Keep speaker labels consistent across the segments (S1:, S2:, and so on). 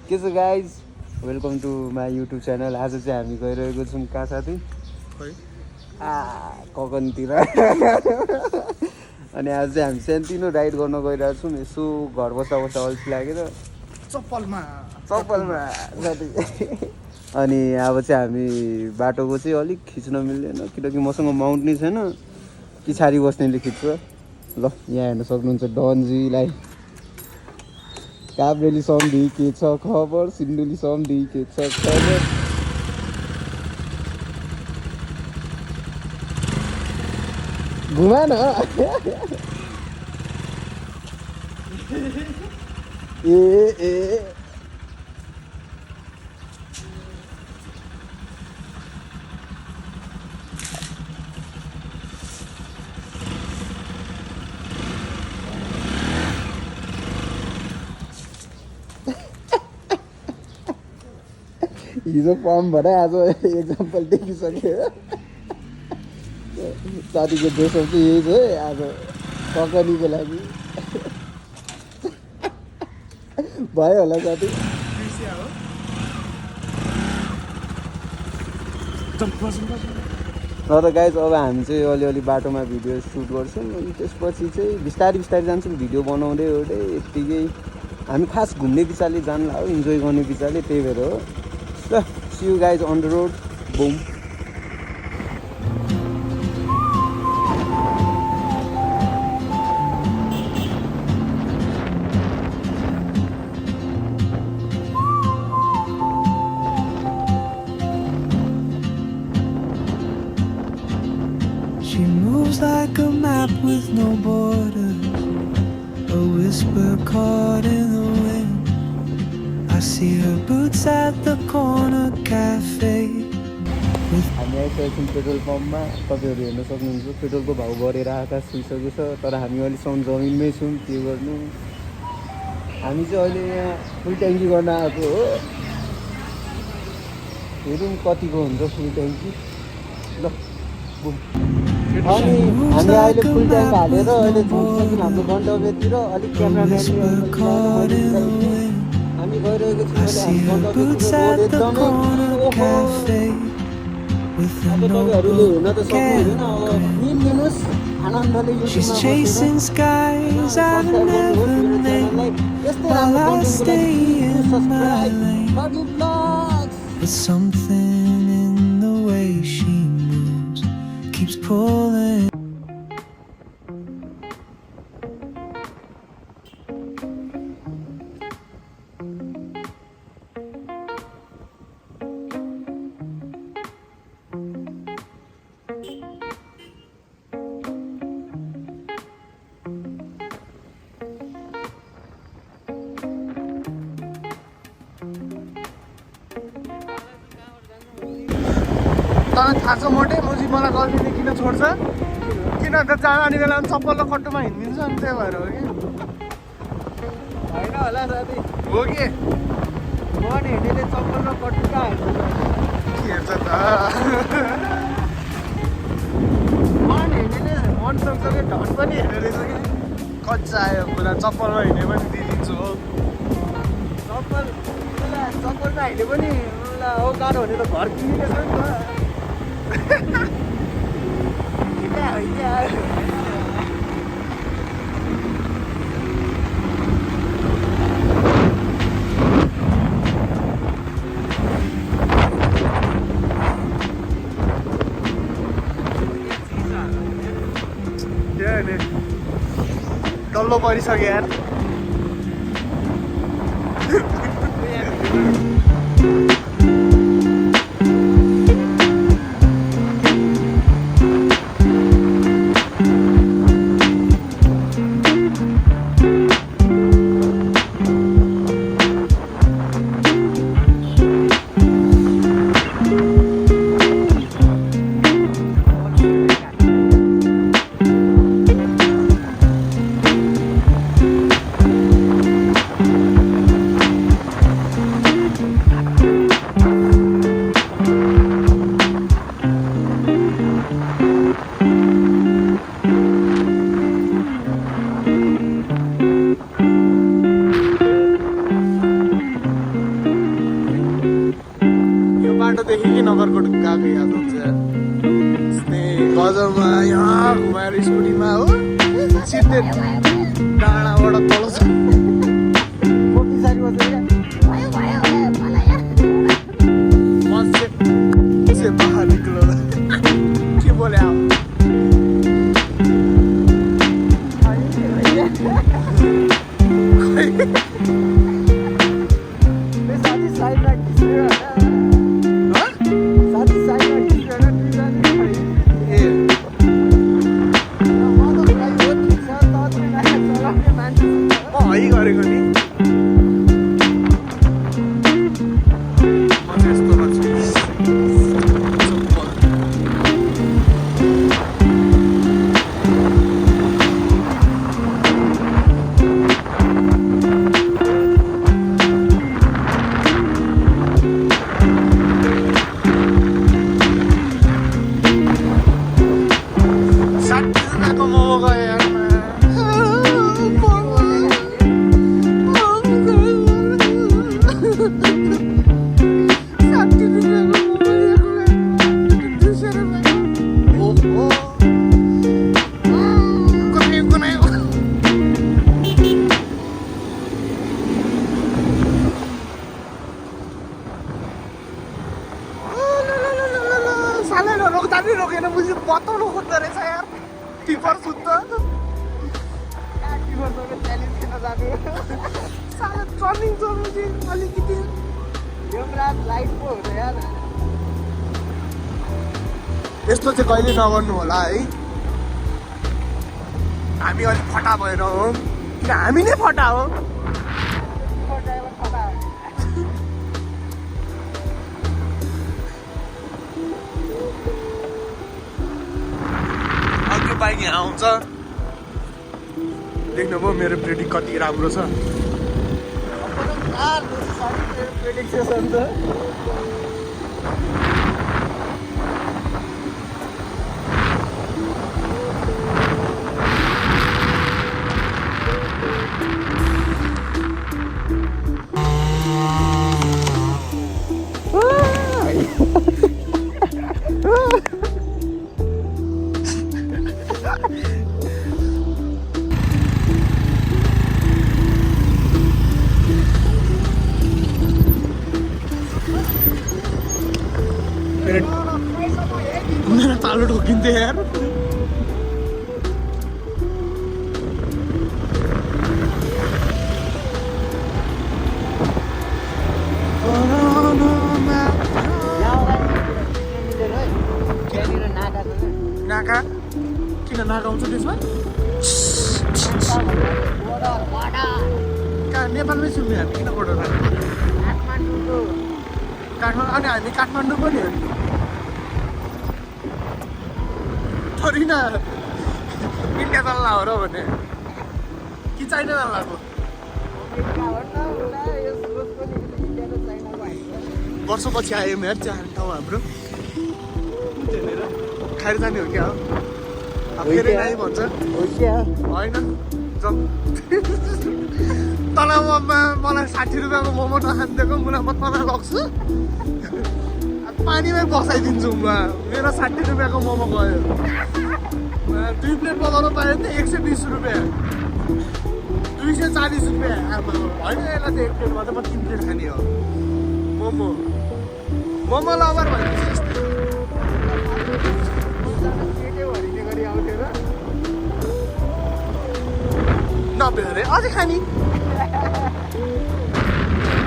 S1: के छ guys welcome to my YouTube channel. आज चाहिँ हामी गइरहेको छौँ कहाँ साथी ककनतिर। अनि आज चाहिँ हामी सानोतिनो राइड गर्न गइरहेको छौँ। यसो घर बस्दा बस्दा अल्छी लागेर
S2: चप्पलमा
S1: साथी। अनि अब चाहिँ हामी बाटोको चाहिँ अलिक खिच्न मिल्दैन किनकि मसँग माउन्ट नै छैन। पछाडि बस्नेले खिच्छ। ल यहाँ हेर्न सक्नुहुन्छ डनजीलाई। काभ्रेली सम्धि के छ खबर, सिन्धुली सम्धि के छ खबर। घुमा न ए हिजो फर्म भएर आज एक्जाम्पल देखिसक्यो। साथीको जोसो चाहिँ यही छ है आज ककनीको लागि। भयो होला साथी। र त गाइज अब हामी चाहिँ अलिअलि बाटोमा भिडियो सुट गर्छौँ। अनि त्यसपछि चाहिँ बिस्तारै बिस्तारै जान्छौँ भिडियो बनाउँदै ओर्दै। यत्तिकै हामी खास घुम्ने विचारले जान्ला हो, इन्जोय गर्ने विचारले, त्यही भएर हो। ल see you guys on the road. Boom.
S3: She moves like a map with no borders, a whisper caught in the wind. I see her boots at the corner cafe.
S1: हामी आइसकेको छौँ पेट्रोल पम्पमा। तपाईँहरू हेर्न सक्नुहुन्छ पेट्रोलको भाउ बढेर आकाश छुइसकेको छ। तर हामी अहिलेसम्म जमिनमै छौँ। के गर्नु, हामी चाहिँ अहिले यहाँ फुल ट्याङ्की गर्न आएको हो। हेरौँ कतिको हुन्छ फुल ट्याङ्की। ल बुम। अनि हामी अहिले फुल ट्याङ्क हालेर अहिले पुगिसक्यौँ हाम्रो गन्तव्यतिर। अलिक क्यामेराम्यानले हामी गइरहेको छौँ अहिले हाम्रो गन्तव्यतिर। रोड एकदमै तपाईँहरूले हेर्न त सक्नुहुँदैन। अब निम लिनुहोस् आनन्दले।
S3: She's chasing skies I've never named while I stay in my lane. But something in the way she moves keeps pulling.
S2: तँलाई थाहा छ मोटे मुजी मलाई गल्तीले किन छोड्छ? किन त जाने बेलामा चप्पल र कट्टुमा हिँडिदिन्छ नि, त्यही भएर हो कि
S1: होइन होला साथी।
S2: हो कि
S1: मन हिँड्नेले चप्पल र कट्टु कहाँ
S2: हेर्छ त
S1: मन हिँड्नेले मन सँगसँगै ढन पनि हेर्ने रहेछ कि।
S2: कच्चा आयो पुरा चप्पलमा हिँडे पनि दिइदिन्छु हो।
S1: चप्पलमा हिँडे पनि हो गाह्रो हुने त घर किनेको छ नि त।
S2: डल्लो परिसक्यो यार। बाटोदेखि कि नगरकोट गएको याद हुन्छ यस्तै गजबमा यहाँ घुमाएर स्कुटीमा हो सिधै डाँडाबाट तल छ से बाहर निकलो के बोले आप है गरेको नि म चाहिँ यस्तो गर्छु रोकेन मुझे बताउनु खोज्दो रहेछ यार टिपर सुत्छ टर्निङ गर्नु चाहिँ अलिकति लाइट पो हुन्छ यार यस्तो चाहिँ कहिले नगर्नु होला है हामी अलिक फटा भएर हो किन हामी नै फटा हो बाइक यहाँ आउँछ देख्नुभयो मेरो प्रेडिक्ट कति राम्रो छ मेरा तालु ठोकिन्थे यार नाका किन नाका आउँछ त्यसमा नेपालमै सुन्ने हामी किन बोर्डर काठमाडौँ अनि हामी काठमाडौँ पनि हो थोरै न इन्डिया जान्ला हो र भने कि चाइना जान्लाको वर्षपछि आयो मेरो जाने ठाउँ हाम्रो त्यहाँनिर खाएर जाने हो क्या फेरि नै भन्छ होइन तलमा मलाई 60 रुपियाँको मोमो नखानिदिएको मुला म तल लग्छु पानीमै बसाइदिन्छु म मेरो 60 रुपियाँको मोमो गयो 2 प्लेट बनाउनु पायो नि 120 रुपियाँ 240 रुपियाँ होइन यसलाई त 1 प्लेटमा त म 3 प्लेट खाने हो मोमो लभर भनेपछि यस्तै नब्बे अरे अझै खाने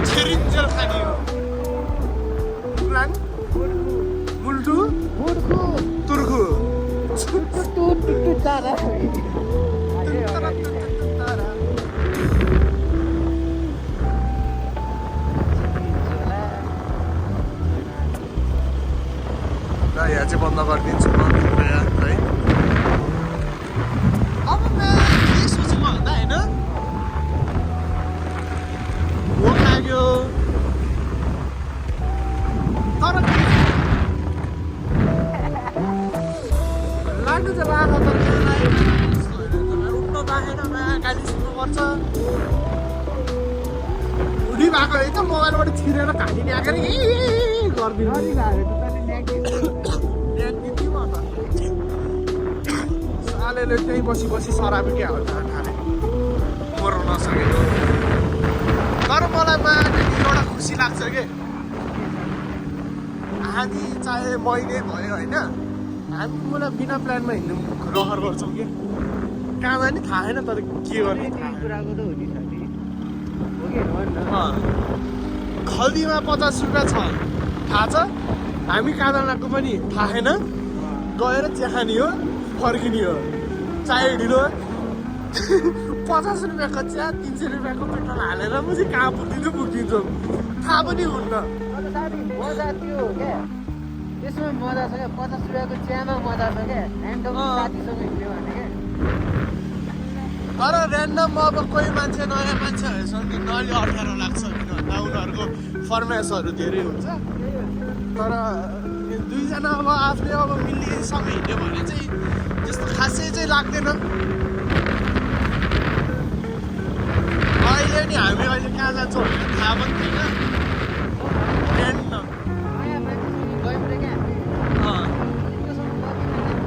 S2: छिरिन्जेल खाने हो मुल्टु तुर्खु यहाँ चाहिँ बन्द गरिदिन्छु म है अब के सोचेको भन्दा होइन भोक लाग्यो तर लाग्नु चाहिँ लाग्यो तर उठ्नु पाएन गाली सुन्नुपर्छ हुडी भएको गएको है त मोबाइलबाट छिरेर घाँटी न्याकेर गरिदिनु न्याकिदिउँ म त सालेले त्यहीँ बसी सराबी क्या हो खाने मर्नु नसकेको तर मलाई एउटा खुसी लाग्छ कि आधी चाहे महिने भयो होइन हामी मलाई बिना प्लानमा हिँड्नु रहर गर्छौँ कि कहाँ जाने थाहा छैन तर के गर्ने
S1: कुराको त हो नि साथी हो कि होइन
S2: खल्दीमा 50 रुपियाँ छ थाहा छ हामी कहाँ जानको पनि थाहा छैन गएर चिया खाने हो फर्किने हो चाहे ढिलो 50 रुपियाँको चिया 300 रुपियाँको पेट्रोल हालेर म चाहिँ कहाँ पुगिदिन्छौँ थाहा पनि हुन्न
S1: अन्त साथी मजा त्यो क्या त्यसमा मजा छ क्या 50 रुपियाँको चियामा मजा छ क्या ह्यान्डम साथीसँग हिँड्यो भने क्या
S2: तर ऱ्यान्डम अब कोही मान्छे नयाँ मान्छेहरूसँग अलि अप्ठ्यारो लाग्छ किन भन्दा उनीहरूको फर्मेसहरू धेरै हुन्छ तर दुईजना अब आफूले अब मिल्नेसँग हिँड्यो भने चाहिँ त्यस्तो खासै चाहिँ लाग्दैन अहिले नि हामी अहिले कहाँ जान्छौँ भनेर थाहा पनि थिएन ऱ्यान्डम
S1: नयाँ मान्छेसँग गयौँ रे क्या हामी त्योसँग कति मजा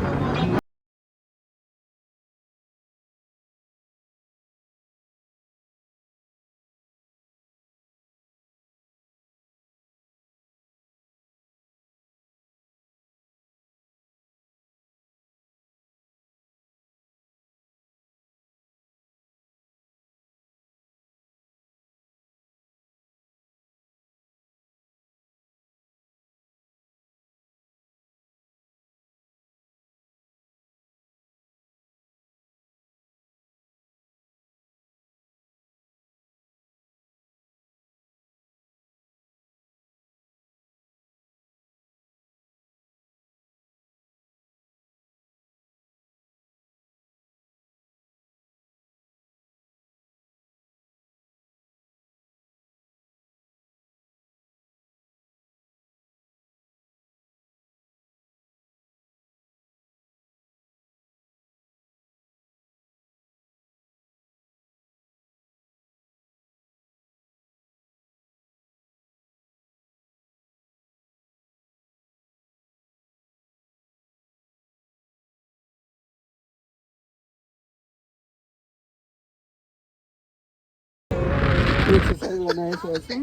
S1: एक्सर्साइज बनाइसकेपछि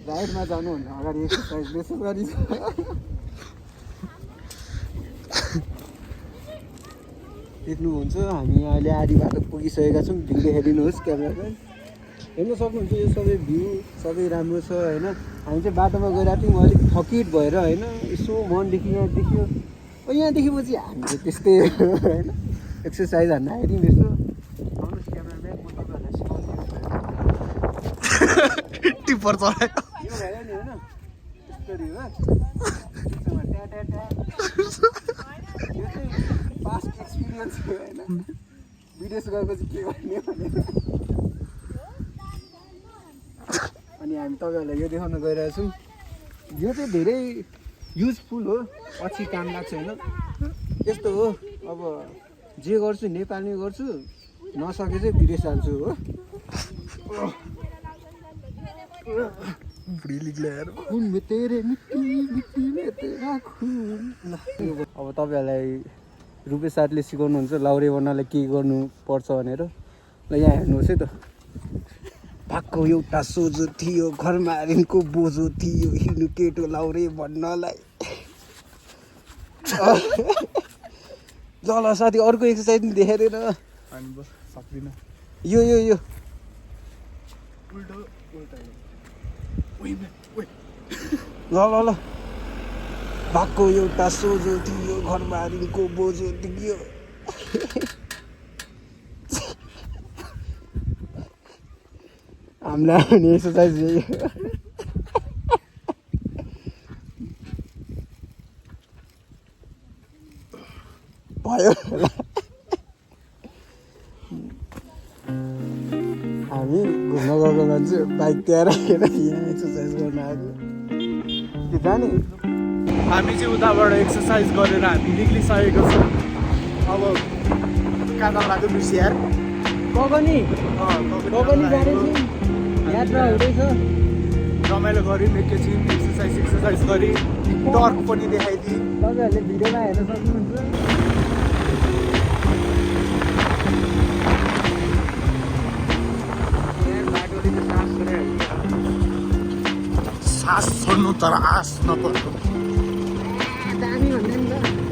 S1: राइडमा जानुभन्दा अगाडि एक्सर्साइज बेसी गरिन्छ देख्नुहुन्छ हामी अहिले आधी बाटो पुगिसकेका छौँ भिडियो हेरिनुहोस् क्यामेरामा हेर्न सक्नुहुन्छ यो सबै भ्यू सबै राम्रो छ होइन हामी चाहिँ बाटोमा गइरहेको थियौँ अलिक थकित भएर होइन यसो मनदेखि यहाँ देख्यो यहाँ देखेपछि हामी चाहिँ त्यस्तै होइन एक्सर्साइज हान्न आइदिउँ यसो आउनुहोस् क्यामेराम्यान म तपाईँहरूलाई सिकाउँछु
S2: टिप्पर चलायो
S1: यो भयो नि होइन यस्तरी हो यो चाहिँ पास्ट एक्सपिरियन्स हो होइन विदेश गएपछि के गर्ने भनेर अनि हामी तपाईँहरूलाई यो देखाउन गइरहेछौँ यो चाहिँ धेरै युजफुल हो पछि काम लाग्छ होइन यस्तो हो अब जे गर्छु नेपालमै गर्छु नसके चाहिँ विदेश जान्छु हो खून में तेरे मिट्टी मिट्टी में तेरा खून अब तपाईँहरूलाई रुपेश साथीले सिकाउनुहुन्छ लाउरे बनालाई के गर्नुपर्छ भनेर ल यहाँ हेर्नुहोस् है त भएको एउटा सोझो थियो घरमा ऋणको बोझो थियो हिँड्नु केटो लाउरे भन्नलाई ल ल साथी अर्को एक्सर्साइज पनि देखाइदिएन
S2: सक्दिनँ
S1: यो यो यो ल ल ल भएको एउटा सोझो थियो घरमा ऋणको बोझो थियो हामीलाई आउने एक्सर्साइज यही भयो हामी घुम्न गएको मान्छे बाइक त्यहाँ राखेर यहाँ एक्सर्साइज गर्न आएको के जाने
S2: हामी चाहिँ उताबाट एक्सर्साइज गरेर हामी निक्लिसकेको छौँ अब कहाँ लाग्यो बिर्सियार
S1: कगनी जाँदैछौँ यात्रा हुँदैछ
S2: रमाइलो गऱ्यौँ एकैछिन एक्सर्साइज गरी टर्क पनि देखाइदिएँ
S1: तपाईँहरूले भिडियोमा हेर्न सक्नुहुन्छ बाटोले त सास
S2: सास छोड्नु तर आस नपर्नु
S1: दामी भन्दा नि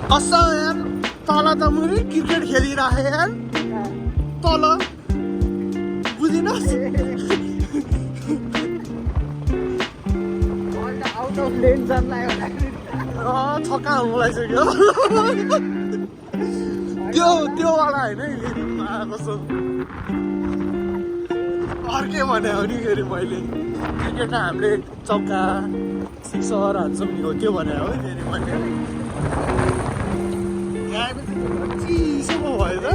S2: कसो यार तल त मैले क्रिकेट खेलिराखेँ यार तल बुझिनस्
S1: आउट अफ लेन चल्लायो
S2: छक्का हुनु लागिसक्यो त्यो वाला होइन कस्तो अर्कै भने हो नि फेरि मैले क्रिकेटमा हामीले चौका सिक्सर हान्छौँ नि हो त्यो भने हो फेरि मैले चिसो पो भयो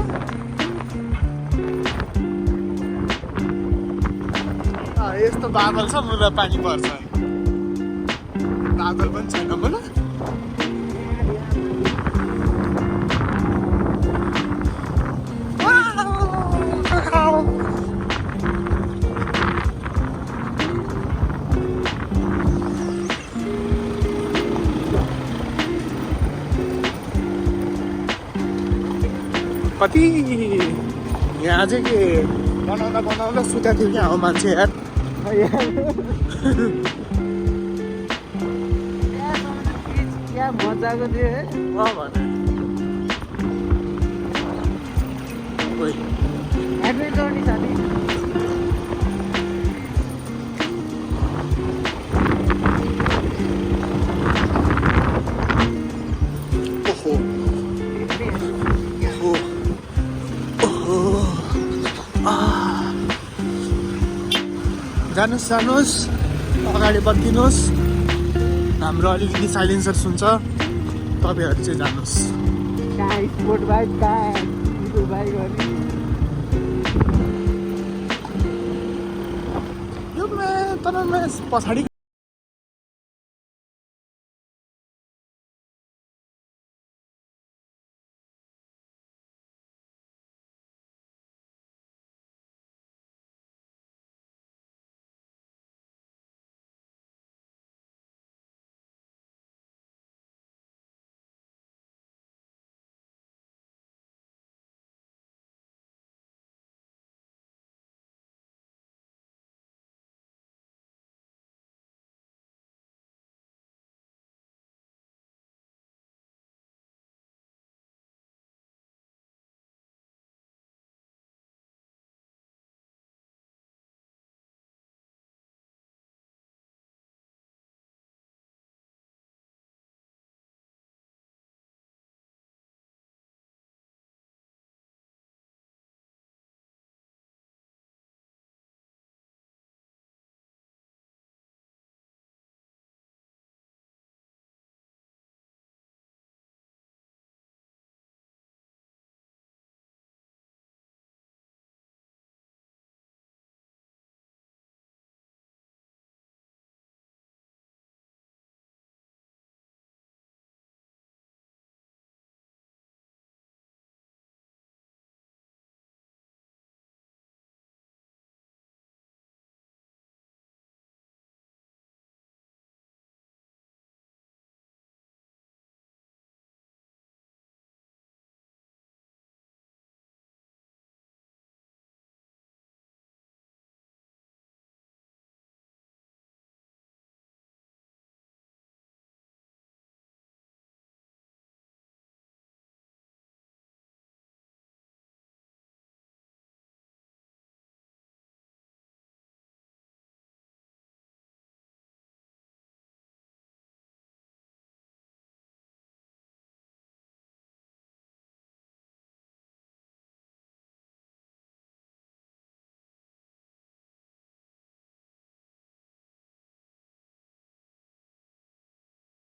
S2: त यस्तो बादल छ मुला पानी पर्छ बादल पनि छैन मुला कति यहाँ चाहिँ के बनाउँदा सुता थियो क्या हो मान्छे यार
S1: क्या मजाको थियो है
S2: भने
S1: एडभेन्चर नि छ नि
S2: जानुहोस् अगाडि बढिदिनुहोस् हाम्रो अलिकति साइलेन्सर सुन्छ तपाईँहरू चाहिँ जानुहोस्
S1: कहाँ स्पोर्ट बाइक कहाँ स्कुल बाइक
S2: यो तर पछाडि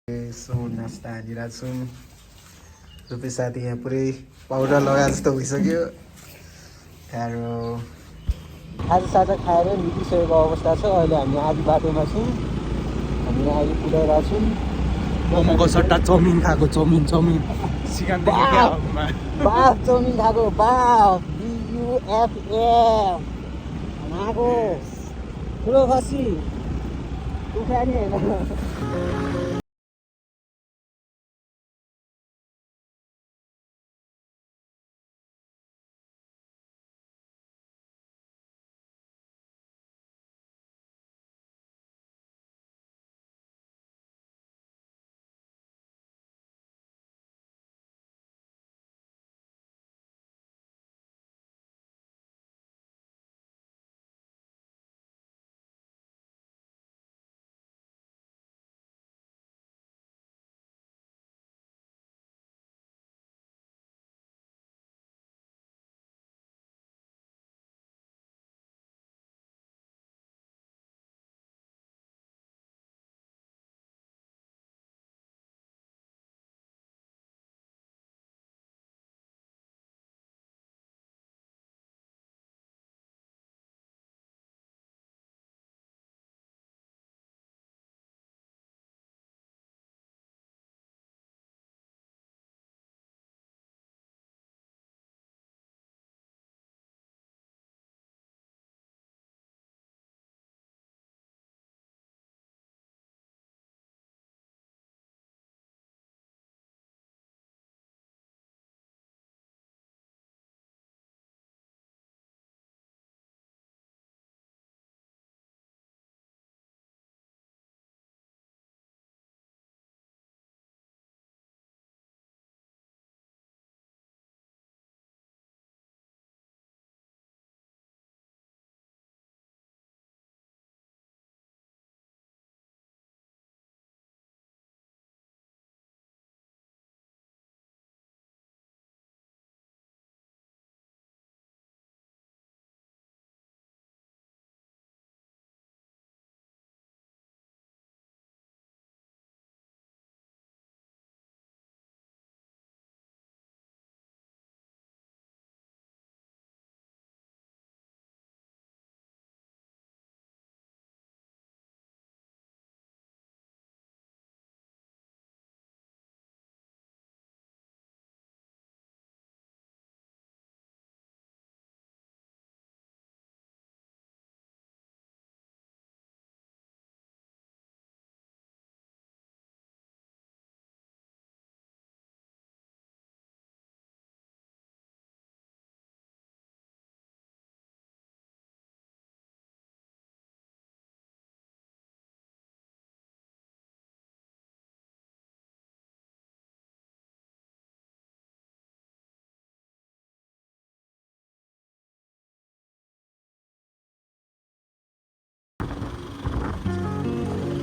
S1: यसो नास्ता हालिरहेको छौँ रुपे साथी यहाँ पुरै पाउडर लगाए जस्तो भइसक्यो खाएर आज साझा खाएर निस्किसकेको अवस्था छ अहिले हामी आधी बाटोमा छौँ हामी अहिले पुऱ्याइरहेको छौँ
S2: मोमोको सट्टा चाउमिन खाएको चाउमिन
S1: बाफ चाउमिन खाएको बाफ BUFF खाएको ठुलो खसी उखा नि होइन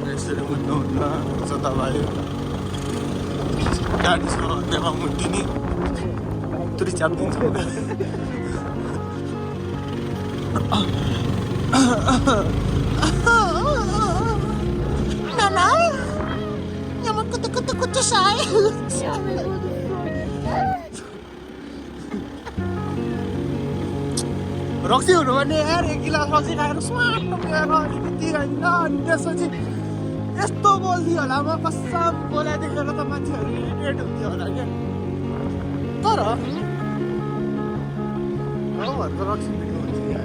S2: यसरी मुट्नुहुन्न जताभाइ गाडी छ अन्त्यमा मुट्टिने तुरी च्यापिदिन्छ Nana, jag måste kutu say. रक्सी हुनु भने यार एक गिलास रक्सी खाएर स्वाट पुगेर अलिकति होइन अनि त्यसपछि यस्तो बोल्थ्यो होला म कसम बोलाइ देखेर त मान्छेहरू इरिटेट हुन्थ्यो होला क्या तर गाउँहरूको रक्सी पिट्नु हुन्थ्यो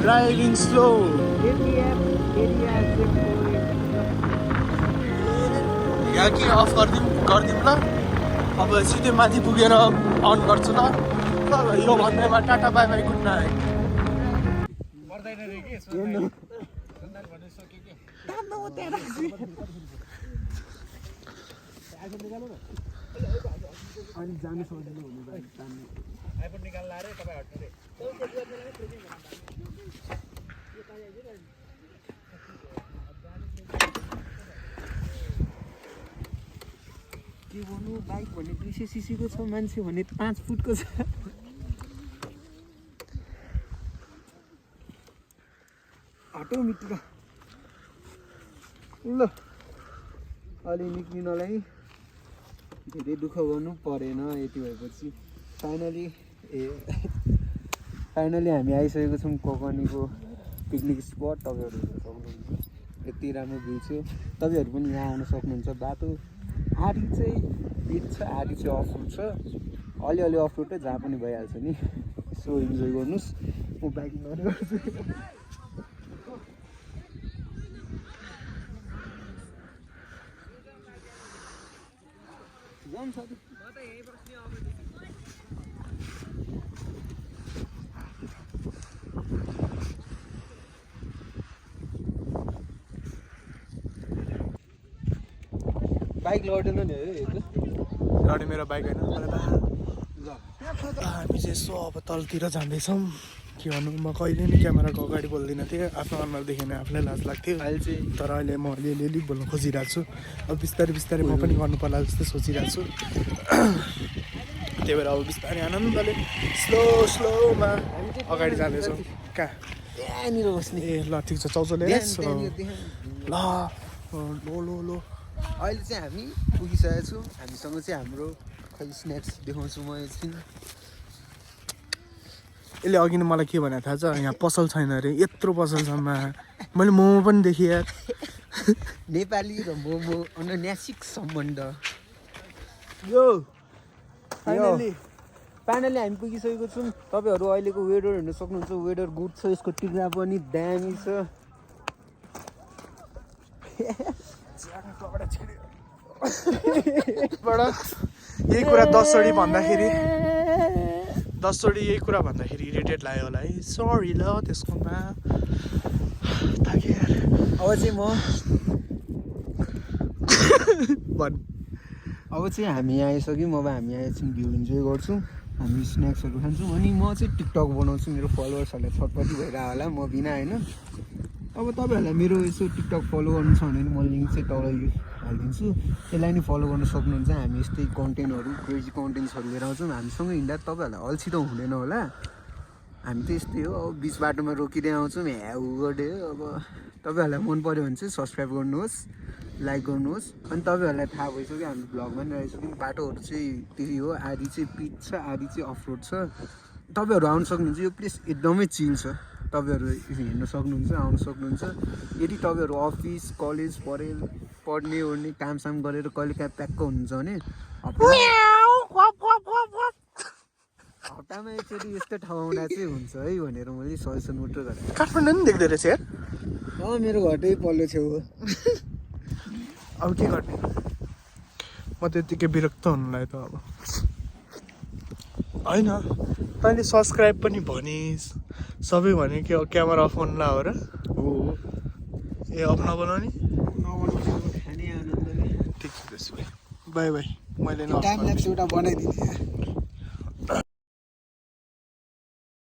S2: ड्राइभिङ स्लो यहाँ के अफ गरिदिउँ ल अब सिधै माथि पुगेर अन गर्छु ल ल यो भन्दैमा tata bye by good night
S1: अनि जानु सक्दैन के भन्नु बाइक भने 200 सीसी को छ मान्छे भने 5 फुटको छ हटो मित्र ल अलि निक्लिनलाई धेरै दुःख गर्नु परेन यति भएपछि फाइनली हामी आइसकेको छौँ कोकनीको पिकनिक स्पट तपाईहरु सक्नुहुन्छ यति राम्रो भ्यू छ। तपाईँहरू पनि यहाँ आउन सक्नुहुन्छ। बाटो आधी चाहिँ पिच छ, आधी चाहिँ अफ रोड छ। अलिअलि अफ रोड जहाँ पनि भइहाल्छ नि। यसो इन्जोय गर्नुहोस्। म बाइक गर्छु। बाइक लडेन नि है
S2: लड्यो मेरो बाइक होइन हामी चाहिँ यसो अब तलतिर जाँदैछौँ। के भन्नु म कहिले नि क्यामेराको अगाडि बोल्दिनँ थिएँ। आफ्नो अनुहार देखेन आफूलाई लाज लाग्थ्यो
S1: अहिले चाहिँ
S2: तर अहिले म अलिअलि बोल्न खोजिरहेको छु। अब बिस्तारै बिस्तारै म पनि गर्नु पर्ला जस्तै सोचिरहेको छु। त्यही भएर अब बिस्तारै आनन्दले स्लोमा अगाडि जाँदैछौँ। कहाँ
S1: त्यहाँनिर बस्ने।
S2: ए ल ठिक छ चाउचाउ लिएर ल लो
S1: अहिले चाहिँ हामी पुगिसकेको छौँ। हामीसँग चाहिँ हाम्रो खै स्न्याक्स देखाउँछु म एकछिन।
S2: यसले अघि नै मलाई के भनेको थाहा छ यहाँ पसल छैन अरे यत्रो पसल छ मैले मोमो पनि देखेँ यार
S1: नेपाली र मोमो अनन्यासिक सम्बन्ध।
S2: यो
S1: फाइनली हामी पुगिसकेको छौँ। तपाईँहरू अहिलेको वेदर हेर्न सक्नुहुन्छ। वेदर गुड छ। यसको टिक्रा पनि दामी छ।
S2: यही कुरा 10 चोटि भन्दाखेरि यही कुरा भन्दाखेरि इरिटेट लाग्यो होला है। सरी ल त्यसकोमा
S1: अब चाहिँ म
S2: भन्
S1: अब चाहिँ हामी आइसक्यौँ। अब हामी एकछिन भ्यू इन्जोय गर्छौँ। हामी स्न्याक्सहरू खान्छौँ अनि म चाहिँ टिकटक बनाउँछु। मेरो फलोवर्सहरूलाई छटपट्टि भइरहेको होला म बिना होइन। अब तपाईँहरूलाई मेरो यसो टिकटक फलो गर्नु छ भने म लिङ्क चाहिँ तल हालिदिन्छु। त्यसलाई नै फलो गर्न सक्नुहुन्छ। हामी यस्तै कन्टेन्टहरू क्रेजी कन्टेन्ट्सहरू लिएर आउँछौँ। हामीसँग हिँड्दा तपाईँहरूलाई अल्छी त हुँदैन होला। हामी त यस्तै हो। अब बिच बाटोमा रोकिँदै आउँछौँ ह्याउ गर्दै हो। अब तपाईँहरूलाई मन पऱ्यो भने चाहिँ सब्सक्राइब गर्नुहोस्, लाइक गर्नुहोस्। अनि तपाईँहरूलाई थाहा भइसक्यो हामी भ्लगमा पनि आइसक्यौँ। बाटोहरू चाहिँ त्यही हो। आधी चाहिँ पिच छ, आधी चाहिँ अफ रोड छ। तपाईँहरू आउनु सक्नुहुन्छ। यो प्लेस एकदमै चिल छ। तपाईँहरू हेर्न सक्नुहुन्छ, आउनु सक्नुहुन्छ। यदि तपाईँहरू अफिस कलेज पढ्ने ओर्ने कामसाम गरेर कहिले काहीँ प्याक्क हुनुहुन्छ भने हप्तामा एकचोटि यस्तो ठाउँ आउँदा चाहिँ हुन्छ है भनेर मैले सजेसन मात्र गरेँ।
S2: काठमाडौँ पनि देख्दो रहेछ यार।
S1: मेरो घर त्यही पल्लो छेउ हो।
S2: अब के गर्ने म त्यतिकै विरक्त हुनुलाई त अब होइन। तैँले सब्सक्राइब पनि भनिस् सबै भने के क्यामेरा अफ गर्नु ला हो र
S1: हो
S2: ए अफ नबनाउने
S1: खाने आनन्दले।
S2: ठिक छ त्यसो भए बाई मैले
S1: टाइम ल्याप्स एउटा बनाइदिने।